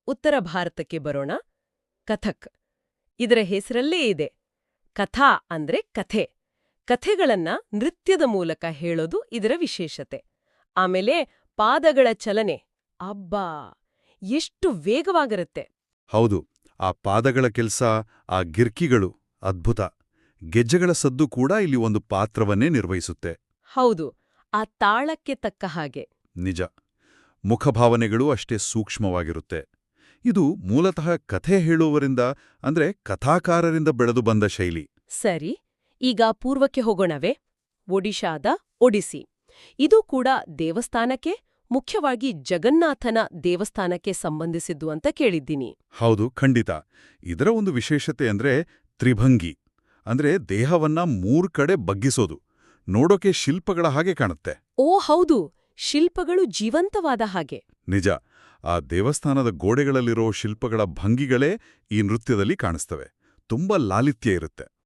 ಉತ್ತರ ಭಾರತಕ್ಕೆ ಬರೋಣ. ಕಥಕ್. ಇದರ ಹೆಸರಲ್ಲೇ ಇದೆ. ಕಥಾ ಅಂದ್ರೆ ಕಥೆ. ಕಥೆಗಳನ್ನ ನೃತ್ಯದ ಮೂಲಕ ಹೇಳೋದು ಇದರ ವಿಶೇಷತೆ. ಆಮೇಲೆ ಪಾದಗಳ ಚಲನೆ, ಅಬ್ಬಾ, ಎಷ್ಟು ವೇಗವಾಗಿರುತ್ತೆ. ಹೌದು, ಆ ಪಾದಗಳ ಕೆಲ್ಸ, ಆ ಗಿರ್ಕಿಗಳು ಅದ್ಭುತ. ಗೆಜ್ಜೆಗಳ ಸದ್ದು ಕೂಡ ಇಲ್ಲಿ ಒಂದು ಪಾತ್ರವನ್ನೇ ನಿರ್ವಹಿಸುತ್ತೆ. ಹೌದು, ಆ ತಾಳಕ್ಕೆ ತಕ್ಕ ಹಾಗೆ. ನಿಜ. ಮುಖಭಾವನೆಗಳು ಅಷ್ಟೇ ಸೂಕ್ಷ್ಮವಾಗಿರುತ್ತೆ. ಇದು ಮೂಲತಃ ಕಥೆ ಹೇಳುವವರಿಂದ ಅಂದ್ರೆ ಕಥಾಕಾರರಿಂದ ಬೆಳೆದು ಬಂದ ಶೈಲಿ. ಸರಿ, ಈಗ ಪೂರ್ವಕ್ಕೆ ಹೋಗೋಣವೇ? ಒಡಿಶಾದ ಒಡಿಸಿ. ಇದು ಕೂಡ ದೇವಸ್ಥಾನಕ್ಕೆ, ಮುಖ್ಯವಾಗಿ ಜಗನ್ನಾಥನ ದೇವಸ್ಥಾನಕ್ಕೆ ಸಂಬಂಧಿಸಿದ್ದು ಅಂತ ಕೇಳಿದ್ದೀನಿ. ಹೌದು, ಖಂಡಿತ. ಇದರ ಒಂದು ವಿಶೇಷತೆ ಅಂದ್ರೆ ತ್ರಿಭಂಗಿ. ಅಂದ್ರೆ ದೇಹವನ್ನ 3 ಕಡೆ ಬಗ್ಗಿಸೋದು. ನೋಡೋಕೆ ಶಿಲ್ಪಗಳ ಹಾಗೆ ಕಾಣುತ್ತೆ. ಓ ಹೌದು, ಶಿಲ್ಪಗಳು ಜೀವಂತವಾದ ಹಾಗೆ. ನಿಜ. ಆ ದೇವಸ್ಥಾನದ ಗೋಡೆಗಳಲ್ಲಿರೋ ಶಿಲ್ಪಗಳ ಭಂಗಿಗಳೇ ಈ ನೃತ್ಯದಲ್ಲಿ ಕಾಣಿಸ್ತವೆ. ತುಂಬಾ ಲಾಲಿತ್ಯ ಇರುತ್ತೆ.